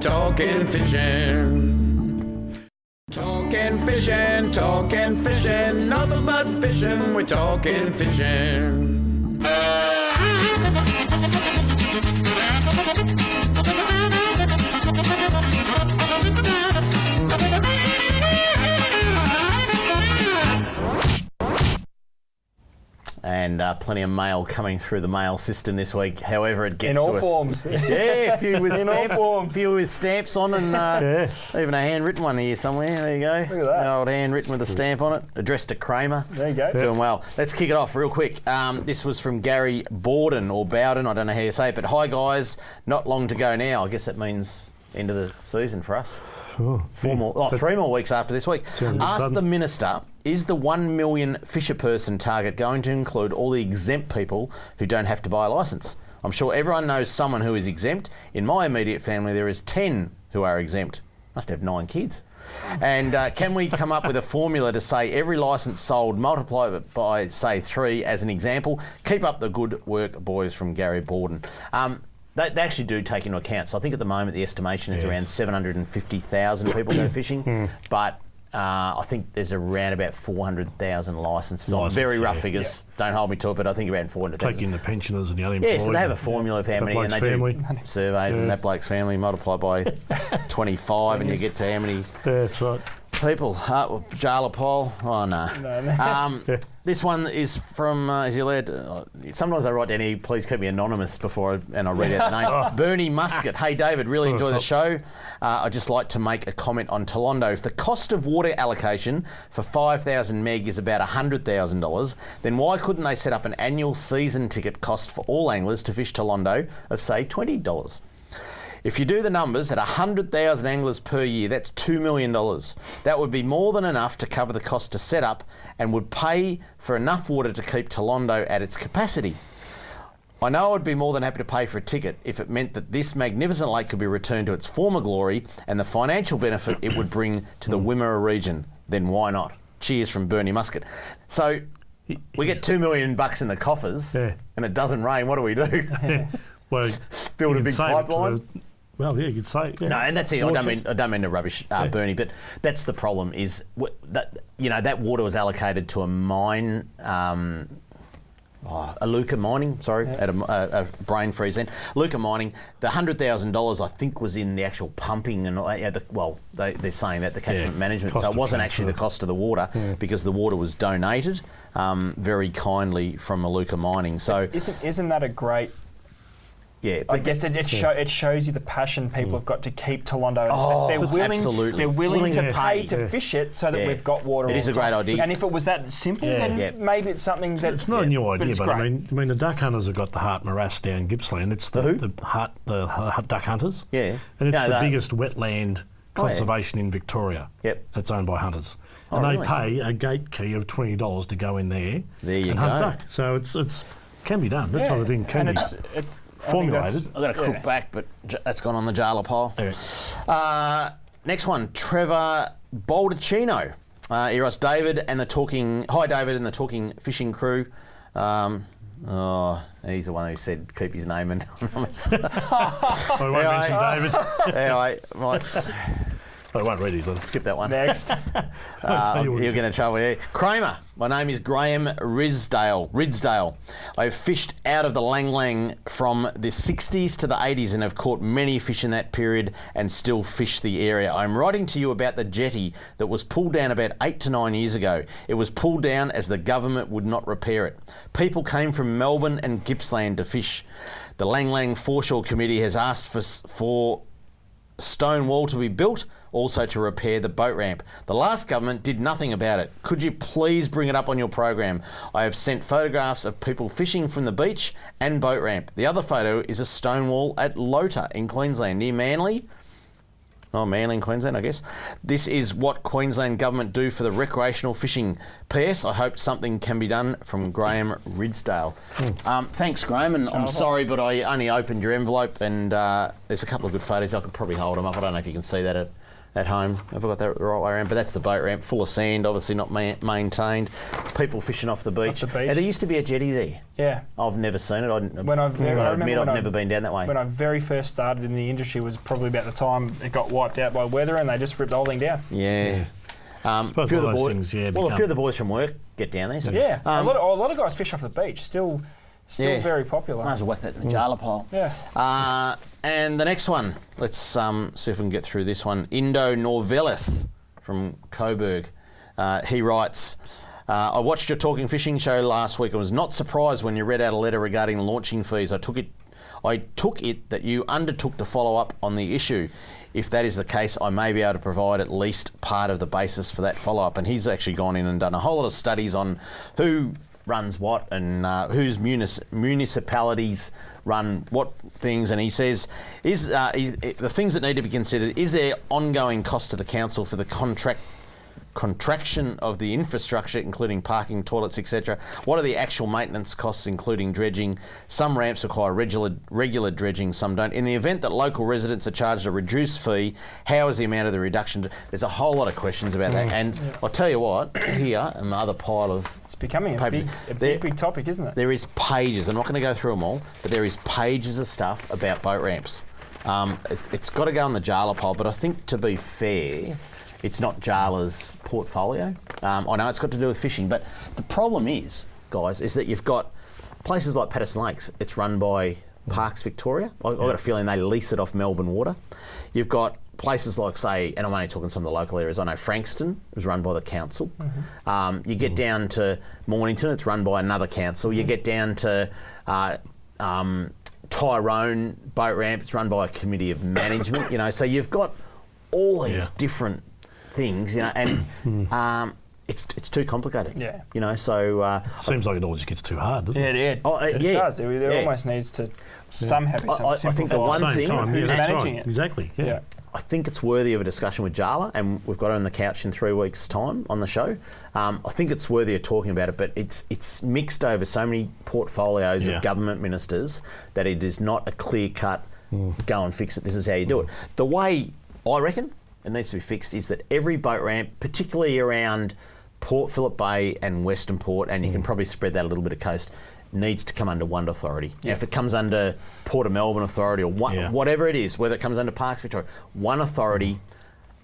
Talking fishing. Talking fishing, nothing but fishing, we're talking fishing. And plenty of mail coming through the mail system this week. However, it gets to us. In all forms. Yeah, a few with In stamps. all forms. A few with stamps on, and even a handwritten one here somewhere. There you go. Look at that. The old handwritten with a stamp on it, addressed to Kramer. There you go. Doing well. Let's kick it off real quick. This was from Gary Borden or Bowden. I don't know how you say it, but hi guys. Not long to go now. I guess that means end of the season for us. Oh, 3 more weeks after this week. Ask the Minister, is the 1 million fisher person target going to include all the exempt people who don't have to buy a licence? I'm sure everyone knows someone who is exempt. In my immediate family, there is 10 who are exempt. Must have 9 kids. And can we come up with a formula to say every licence sold, multiply it by, say, 3 as an example? Keep up the good work, boys, from Gary Borden. They actually do take into account. So I think at the moment the estimation is around 750,000 people go fishing, but I think there's around about 400,000 licences on very rough figures. Yeah. Don't hold me to it, but I think around 400,000. Take in the pensioners and the unemployed. Yeah, so they have a formula of how many, and they do surveys, and that bloke's family multiply by 25, and you get to how many. That's right. People, Jala Paul. Oh no. This one is from. Is he allowed? Sometimes I write down here. Please keep me anonymous before I read out the name. Bernie Muscat. Hey David, really enjoy the show. I'd just like to make a comment on Tolondo. If the cost of water allocation for 5,000 meg is about $100,000, then why couldn't they set up an annual season ticket cost for all anglers to fish Tolondo of say $20? If you do the numbers, at 100,000 anglers per year, that's $2 million. That would be more than enough to cover the cost to set up and would pay for enough water to keep Tolondo at its capacity. I know I would be more than happy to pay for a ticket if it meant that this magnificent lake could be returned to its former glory and the financial benefit it would bring to the Wimmera region. Then why not? Cheers from Bernie Muscat. So we get $2 million in the coffers and it doesn't rain. What do we do? Well, build a big pipeline. Well, yeah, you could say. Yeah. No, and that's it. I don't mean to rubbish Bernie, but that's the problem. Is that that water was allocated to a mine, Aluka Mining. Sorry, at a brain freeze. Then Aluka Mining. The $100,000 I think was in the actual pumping and they're saying that the catchment management. So it wasn't actually the cost of the water because the water was donated very kindly from Aluka Mining. So isn't that a great? Yeah, I guess it shows you the passion people have got to keep Tolondo. They're willing to pay to fish it so that we've got water. It is a great idea. And if it was that simple, then maybe it's something that it's not a new idea. But I great. mean, the duck hunters have got the Hart Morass down Gippsland. It's the duck hunters. Yeah, and it's the biggest wetland conservation in Victoria. Yep, it's owned by hunters. And they pay a gate key of $20 to go in there and hunt duck. So it's can be done. That type of thing can be formulated. I've got a crook back, but that's gone on the Jala pile. Okay. Next one, Trevor Baldacchino. He writes, Hi David and the Talking Fishing crew. He's the one who said keep his name anonymous. I won't mention David. Anyway, right. I won't read his letter. Skip that one. Next. He'll get in trouble here. Kramer, my name is Graham Ridsdale. I've fished out of the Lang Lang from the 60s to the 80s and have caught many fish in that period and still fish the area. I'm writing to you about the jetty that was pulled down about 8 to 9 years ago. It was pulled down as the government would not repair it. People came from Melbourne and Gippsland to fish. The Lang Lang Foreshore Committee has asked for stone wall to be built, also to repair the boat ramp. The last government did nothing about it. Could you please bring it up on your program? I have sent photographs of people fishing from the beach and boat ramp. The other photo is a stone wall at Lota in Queensland, near Manly. Oh, Manly in Queensland, I guess. This is what Queensland government do for the recreational fishing. P.S. I hope something can be done, from Graham Ridsdale. Thanks, Graham, and I'm sorry, but I only opened your envelope, and there's a couple of good photos. I could probably hold them up. I don't know if you can see that at home. Have I got that the right way around? But that's the boat ramp, full of sand, obviously not maintained. People fishing off the beach. And there used to be a jetty there. Yeah. I've never seen it. I've never been down that way. When I very first started in the industry was probably about the time it got wiped out by weather, and they just ripped the whole thing down. Yeah. A few of the boys from work get down there. So. Yeah. A lot of guys fish off the beach. Still very popular. Might as well whack that in the Jala pile. Yeah. And the next one, let's see if we can get through this one. Indo Norvelis from Coburg. He writes, I watched your Talking Fishing show last week and was not surprised when you read out a letter regarding launching fees. I took it that you undertook to follow up on the issue. If that is the case, I may be able to provide at least part of the basis for that follow-up. And he's actually gone in and done a whole lot of studies on who runs what and whose municipalities run what things, and he says the things that need to be considered: is there ongoing cost to the council for the contraction of the infrastructure, including parking, toilets, etc.? What are the actual maintenance costs, including dredging? Some ramps require regular dredging, some don't. In the event that local residents are charged a reduced fee, how is the amount of the reduction? There's a whole lot of questions about that, and I'll tell you what, here, another pile of It's becoming papers. a big topic, isn't it? There is pages, I'm not going to go through them all, but there is pages of stuff about boat ramps. It's got to go on the Jala pile, but I think, to be fair, it's not Jala's portfolio. I know it's got to do with fishing, but the problem is, guys, is that you've got places like Patterson Lakes. It's run by Parks Victoria. I've got a feeling they lease it off Melbourne Water. You've got places like, say, and I'm only talking some of the local areas, I know Frankston is run by the council. You get down to Mornington, it's run by another council. You get down to Tyrone boat ramp, it's run by a committee of management. So you've got all these different things, and it's too complicated. Yeah. So seems like it always gets too hard, doesn't it? It does. There almost needs to somehow be some I think the one thing who's managing it. Exactly. Yeah. I think it's worthy of a discussion with Jala, and we've got her on the couch in 3 weeks' time on the show. I think it's worthy of talking about it, but it's mixed over so many portfolios of government ministers that it is not a clear-cut, go and fix it, this is how you do it. The way I reckon it needs to be fixed is that every boat ramp, particularly around Port Phillip Bay and Western Port, and you can probably spread that a little bit of coast, needs to come under one authority. Now, if it comes under Port of Melbourne Authority or whatever it is, whether it comes under Parks Victoria, one authority,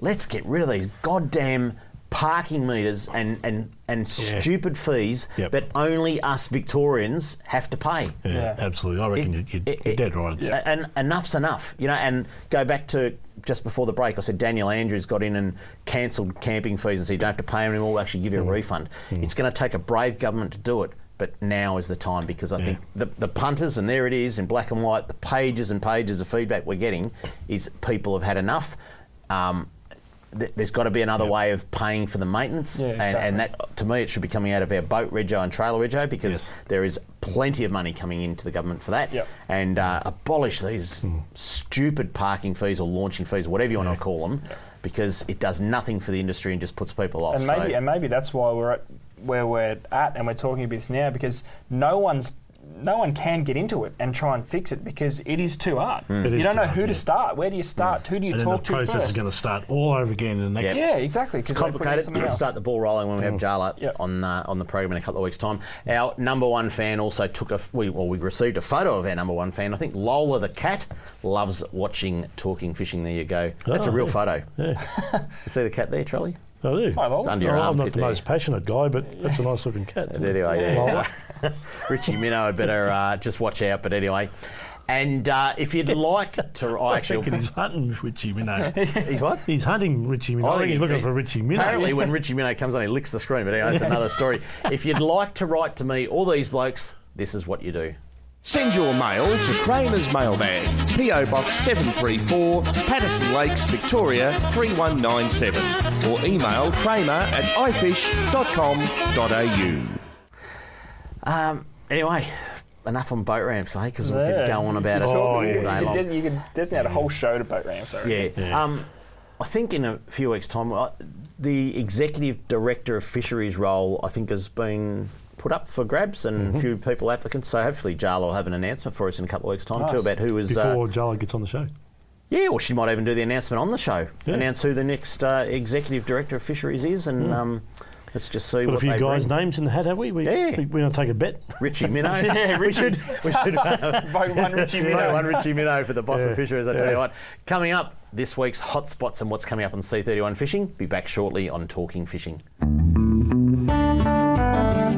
let's get rid of these goddamn parking meters and stupid fees that only us Victorians have to pay. Yeah, absolutely. I reckon you're dead right. And enough's enough, and go back to just before the break, I said Daniel Andrews got in and cancelled camping fees and said you don't have to pay them anymore, we'll actually give you a refund. It's going to take a brave government to do it, but now is the time, because I think the punters, and there it is in black and white, the pages and pages of feedback we're getting is people have had enough. There's got to be another way of paying for the maintenance, and that, to me, it should be coming out of our boat rego and trailer rego, because there is plenty of money coming into the government for that, and abolish these stupid parking fees or launching fees, or whatever you want to call them, because it does nothing for the industry and just puts people off. And maybe that's why we're at where we're at, and we're talking about this now, because no one can get into it and try and fix it, because it is too hard. You don't know who to start. Where do you start? Who do you talk to first? The process is going to start all over again in the next... Yeah, exactly. It's complicated. We'll start the ball rolling when we have Jala on the program in a couple of weeks' time. Our number one fan also took we received a photo of our number one fan. I think Lola the cat loves watching Talking Fishing. There you go. That's a real photo. Yeah. You see the cat there, Charlie? I do. Hi, Lola. Under your I'm not the most passionate guy, but that's a nice looking cat. Anyway, Richie Minnow had better just watch out. But anyway, and if you'd like to, I think he's hunting Richie Minnow. He's what? He's hunting Richie Minnow. I think he's looking for Richie Minnow. Apparently, when Richie Minnow comes on, he licks the screen. But anyway, that's another story. If you'd like to write to me, all these blokes, this is what you do. Send your mail to Kramer's Mailbag, PO Box 734, Patterson Lakes, Victoria 3197, or email kramer@ifish.com.au. Anyway, enough on boat ramps, eh? Because we could go on about it all day long. You could designate a whole show to boat ramps, I reckon. Yeah. I think in a few weeks' time, the Executive Director of Fisheries role, I think, has been put up for grabs and a few people applicants. So hopefully Jala will have an announcement for us in a couple of weeks' time too about who is... Before Jala gets on the show. Yeah, or she might even do the announcement on the show. Yeah. Announce who the next Executive Director of Fisheries is and let's just see what they bring. Got a few guys' names in the hat, have we? We want to take a bet. Richie Minnow. Yeah, we should vote one Richie Minnow. Vote one Richie Minnow for the boss of fisheries, I tell you what. Coming up, this week's hotspots and what's coming up on C31 Fishing. Be back shortly on Talking Fishing.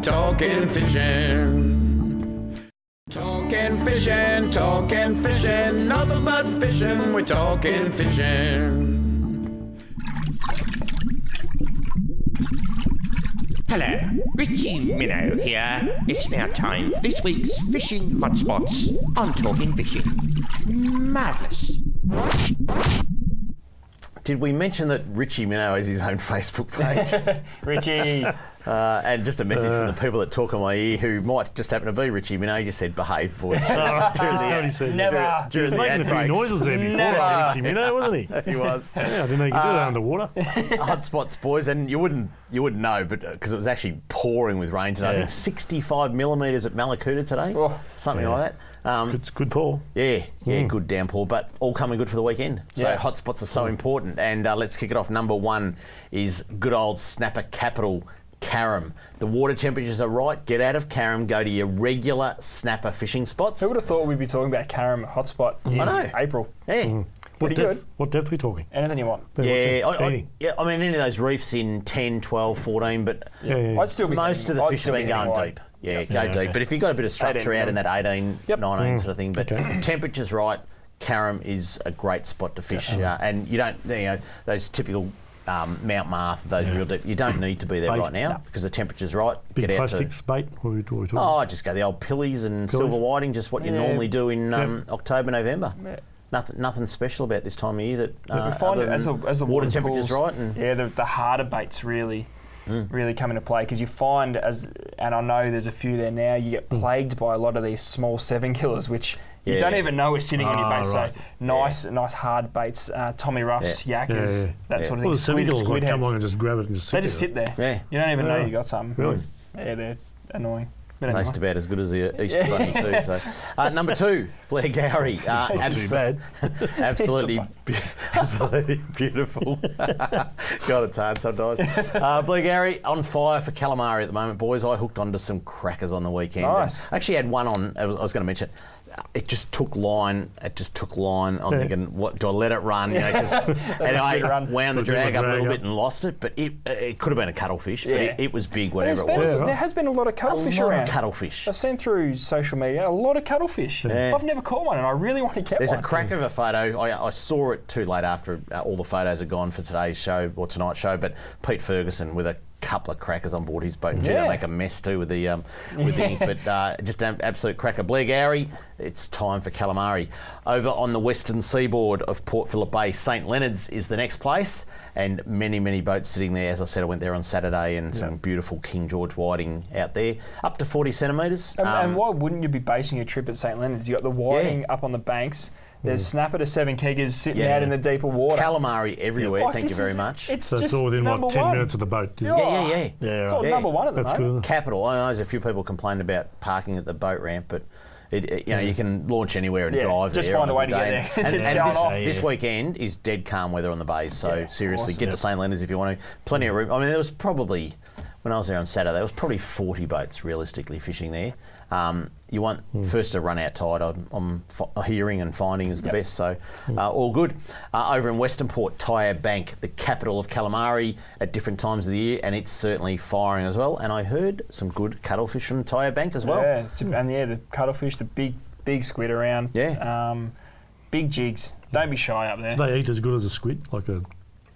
Talking fishing. Talking fishing, nothing but fishing. We're talking fishing. Hello, Richie Minnow here. It's now time for this week's fishing hotspots on Talking Fishing. Marvellous. Did we mention that Richie Minnow has his own Facebook page? Richie. And just a message from the people that talk on my ear who might just happen to be Richie Minnow. You said behave, boys. During Never. During the making a few ad breaks. noises there before, Never. Richie Minnow, wasn't he? He was. Yeah, I didn't know you could do that underwater. Hotspots, boys, and you wouldn't know, but because it was actually pouring with rain today. I think 65 millimetres at Malakuta today, something like that. It's good pour. Yeah, good downpour, but all coming good for the weekend. So hotspots are so important, and let's kick it off. Number one is good old snapper capital, Carrum. The water temperatures are right. Get out of Carrum. Go to your regular snapper fishing spots. Who would have thought we'd be talking about Carrum hotspot in April? Yeah. Pretty good. What depth are we talking? Anything you want. I mean, any of those reefs in 10, 12, 14, but I'd still be most of the fish have been going deep. Yeah, go deep. But if you've got a bit of structure out in that 18, 19 sort of thing, but temperature's right, Carrum is a great spot to fish. And you don't, those typical Mount Martha, those real deep, you don't need to be there right now because the temperature's right. Big Get out plastics bait? What are we talking? Just go the old pillies and silver whiting, just what you normally do in October, November. Yeah. Nothing special about this time of year that we find it as the water temperature's right. And the harder baits really come into play because you find, and I know there's a few there now, you get plagued by a lot of these small 7 killers, which you don't even know is sitting on your bait. Right. So nice hard baits, Tommy Ruffs, yakkers, that sort of thing. Well, the 7 killers squid come heads. along and just grab it and just sit They just sit there. Yeah. You don't even know you got something. Really? Yeah, they're annoying. Tastes about as good as the Easter Bunny too. So, number 2, Blair Gowrie. Absolutely beautiful. God, it's hard sometimes. Blair Gowrie on fire for calamari at the moment, boys. I hooked onto some crackers on the weekend. Nice. I actually had one on. I was going to mention. It just took line. I'm thinking, what do I let it run? And I wound the drag up a little bit and lost it. But it could have been a cuttlefish. But it was big, whatever it was. There has been a lot of cuttlefish around. A lot of cuttlefish. I've seen through social media a lot of cuttlefish. Yeah. I've never caught one, and I really want to get There's one. a crack of a photo. I saw it too late after all the photos are gone for today's show or tonight's show. But Pete Ferguson with a couple of crackers on board his boat, and they make a mess too with the ink. But just an absolute cracker. Blair Gowrie, it's time for calamari. Over on the western seaboard of Port Phillip Bay, St Leonard's is the next place, and many boats sitting there. As I said, I went there on Saturday, and some beautiful King George whiting out there, up to 40 centimetres. And why wouldn't you be basing your trip at St Leonard's? You got the whiting up on the banks. There's snapper to 7 keggers sitting out in the deeper water. Calamari everywhere, thank you very much. It's So just it's all within, number 10 one. minutes of the boat? Yeah. It's all number one at the moment. Good. Capital. I know there's a few people complained about parking at the boat ramp, but you can launch anywhere and drive just there. Find a way to day. get there. And It's going off. this weekend is dead calm weather on the bay, so seriously, get to St Leonard's if you want to. Plenty of room. I mean, there was probably, when I was there on Saturday, there was probably 40 boats realistically fishing there. You want first to run out tide. I'm hearing and finding is the best, so all good. Over in Western Port, Tyre Bank, the capital of calamari at different times of the year, and it's certainly firing as well. And I heard some good cuttlefish from Tyre Bank as well. Yeah, and the cuttlefish, the big squid around. Yeah. Big jigs. Don't be shy up there. Do they eat as good as a squid? Like a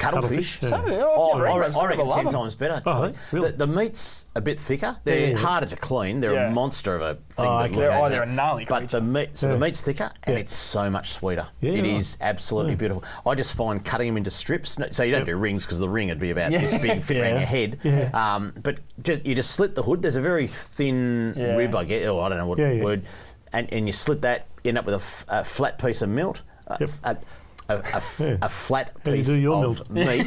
Cuttlefish. Yeah. So, I've never I eaten some reckon people 10 love 'em. times better. Oh, Actually. really? The meat's a bit thicker. They're harder to clean. They're a monster of a thing. Oh, to okay. look at. They're a gnarly But the creature. the meat's thicker and it's so much sweeter. Yeah, It right. is absolutely beautiful. I just find cutting them into strips. So you don't do rings because the ring would be about this big, fit around your head. But you just slit the hood. There's a very thin rib, I guess. Or I don't know what word. And you slit that. You end up with a flat piece of milt. A flat piece of meat,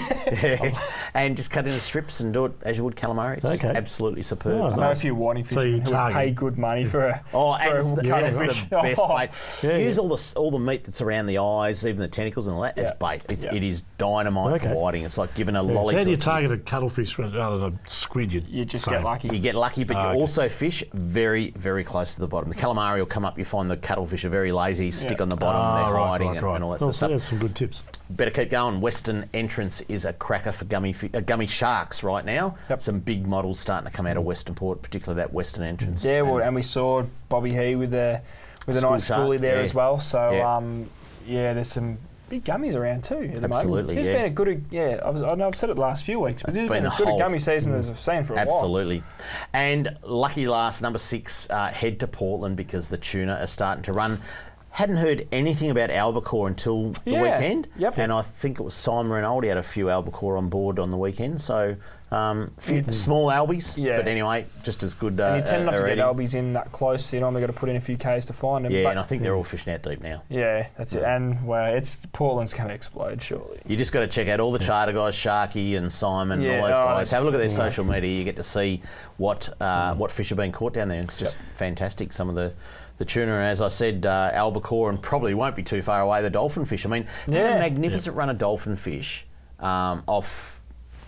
and just cut into strips and do it as you would calamari. It's just absolutely superb. I know a few whiting fishermen who would pay good money for a cuttlefish. The best bait. Use all the meat that's around the eyes, even the tentacles and all that, as bait. It is dynamite for whiting. It's like giving a lolly. So how to do you a target a cuttlefish rather than a squid? You just get lucky. You get lucky, but you also fish very, very close to the bottom. The calamari will come up. You find the cuttlefish are very lazy, stick on the bottom, they're hiding and all that sort of stuff. That's some good tips. Better keep going. Western Entrance is a cracker for gummy sharks right now. Some big models starting to come out of Western Port, particularly that Western Entrance. Yeah, well, and we saw Bobby He with a nice schoolie there as well. So there's some big gummies around too at the moment. It's been a good, I've said it the last few weeks, but it's been as good a gummy season as I've seen for a while. Absolutely. And lucky last, number 6, head to Portland because the tuna are starting to run. Hadn't heard anything about albacore until the weekend. And I think it was Simon Rinaldi had a few albacore on board on the weekend. So few small albies, but anyway, just as good. And you tend not to get albies in that close, so you normally got to put in a few Ks to find them. Yeah, and I think they're all fishing out deep now. Yeah, that's it. And Portland's going to explode shortly. You just got to check out all the charter guys, Sharky and Simon and all those guys. Have a look at their social media. You get to see what fish are being caught down there. It's just fantastic. Some of the tuna, and as I said, albacore, and probably won't be too far away, the dolphin fish. I mean, there's a magnificent run of dolphin fish off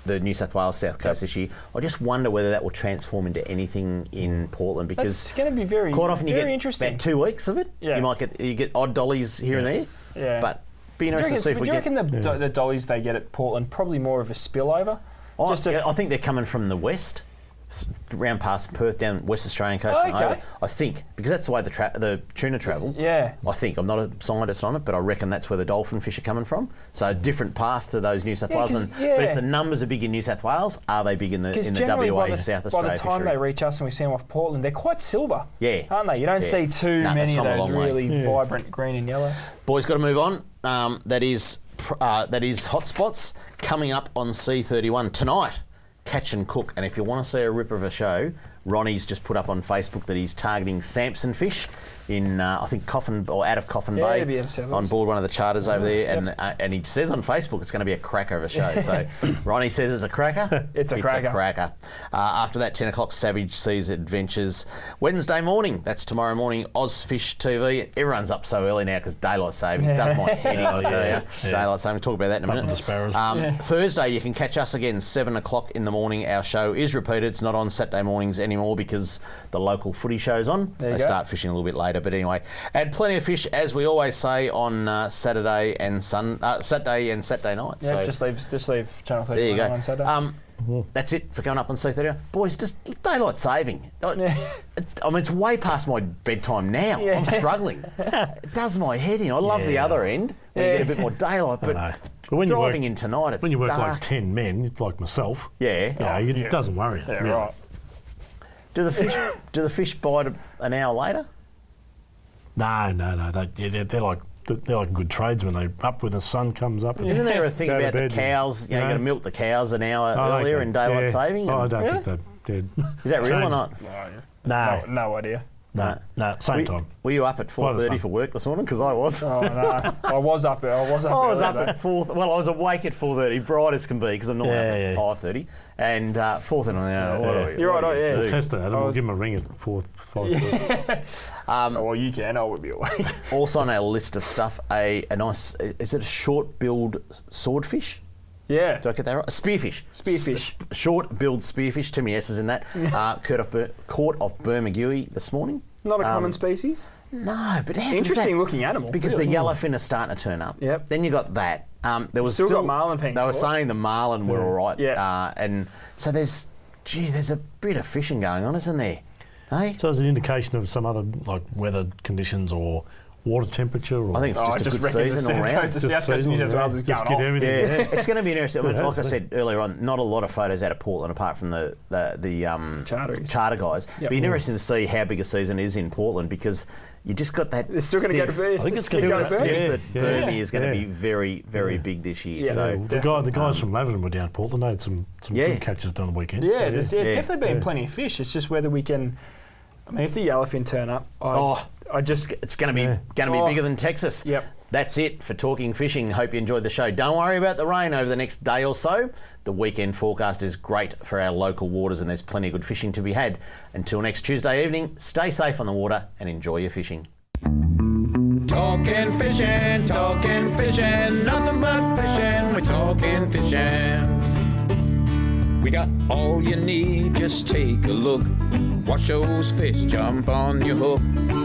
the New South Wales South Coast this year. I just wonder whether that will transform into anything in Portland because it's going to be very, quite often very you get interesting. About 2 weeks of it. Yeah. You get odd dollies here and there. Yeah. But be interesting to see if we do you get. reckon the dollies they get at Portland probably more of a spillover? I think they're coming from the west. Round past Perth, down West Australian coast and over. I think, because that's the way the tuna travel. Yeah. I think. I'm not a scientist on it, but I reckon that's where the dolphin fish are coming from. So a different path to those New South Wales. But if the numbers are big in New South Wales, are they big in the WA, South Australia by the time fishery? they reach us and we see them off Portland, they're quite silver. Yeah. Aren't they? You don't see too many of those really way. vibrant green and yellow. Boys, got to move on. That is Hotspots coming up on C31 tonight. Catch and Cook, and if you want to see a ripper of a show, Ronnie's just put up on Facebook that he's targeting Samson fish in I think Coffin or out of Coffin Bay on board one of the charters over there, and he says on Facebook it's going to be a cracker of a show. So Ronnie says it's a cracker. It's a cracker. After that, 10 o'clock, Savage Seas Adventures. Wednesday morning, that's tomorrow morning, Ozfish TV. Everyone's up so early now because daylight savings does my head in, I tell you. Daylight savings. Talk about that in a minute. Thursday, you can catch us again 7 o'clock in the morning. Our show is repeated. It's not on Saturday mornings anymore because the local footy show's on. They start fishing a little bit later, but anyway, and plenty of fish as we always say on Saturday and Saturday night. Yeah, so just leave Channel 31 on Saturday. That's it for coming up on C31. Boys, just daylight saving. I mean, it's way past my bedtime now. I'm struggling. It does my head in. I love the other end when you get a bit more daylight, but when driving in tonight, it's when you work dark. like 10 men, like myself. It doesn't worry. Yeah, right. Do the fish bite an hour later? No. They're like good tradesmen. They up when the sun comes up. Isn't there a thing about the cows? You got to milk the cows an hour earlier in daylight saving. I don't think they're dead. Is that real or not? No idea. No, same time. Were you up at 4:30 for work this morning? Because I was. Oh no, I was up. I was up at 4. Well, I was awake at 4:30, bright as can be, because I'm normally up at 5:30. And 4:30. You're right. We'll test that. I'll give him a ring at 5:30. Well, you can. I would be awake. Also on our list of stuff, a nice. Is it a short-billed swordfish? Yeah. Did I get that right? Spearfish. Short-billed spearfish. Too many S's in that. Caught off Bermagui this morning. Not a common species. No, but how interesting looking animal. Because the yellowfin are starting to turn up. Yep. Then you got that. There was still got marlin pink. They were saying the marlin were all right. Yeah. And so there's a bit of fishing going on, isn't there? Hey? So it's an indication of some other like weather conditions or water temperature? Or I think it's just a good season all round. The south coast of New South Wales is just going get off. everything. Yeah, it's going to be interesting. I mean, Yeah, like I said earlier on, not a lot of photos out of Portland apart from the charter guys. Yep. Be interesting to see how big a season is in Portland because you just got that. They're still going to go to first. I think it's still gonna going go to to first. Sniff that Burmese is going to yeah. be very, very big this year. Yeah. So The guys from Laverton were down at Portland. They had some good catches done on the weekend. Yeah, So, there's definitely been plenty of fish. It's just whether we can. I mean, if the yellowfin turn up, it's going to be bigger than Texas. Yep. That's it for Talking Fishing. Hope you enjoyed the show. Don't worry about the rain over the next day or so. The weekend forecast is great for our local waters and there's plenty of good fishing to be had. Until next Tuesday evening, stay safe on the water and enjoy your fishing. Talking fishing, nothing but fishing, we're talking fishing. We got all you need, just take a look. Watch those fish jump on your hook.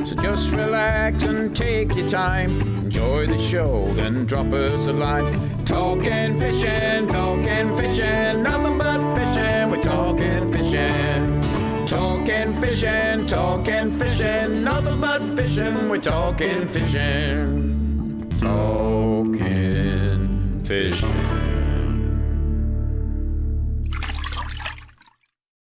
So just relax and take your time. Enjoy the show, then drop us a line. Talking fishing, nothing but fishing, we're talking fishing. Talking fishing, nothing but fishing, we're talking fishing. Talking fishing.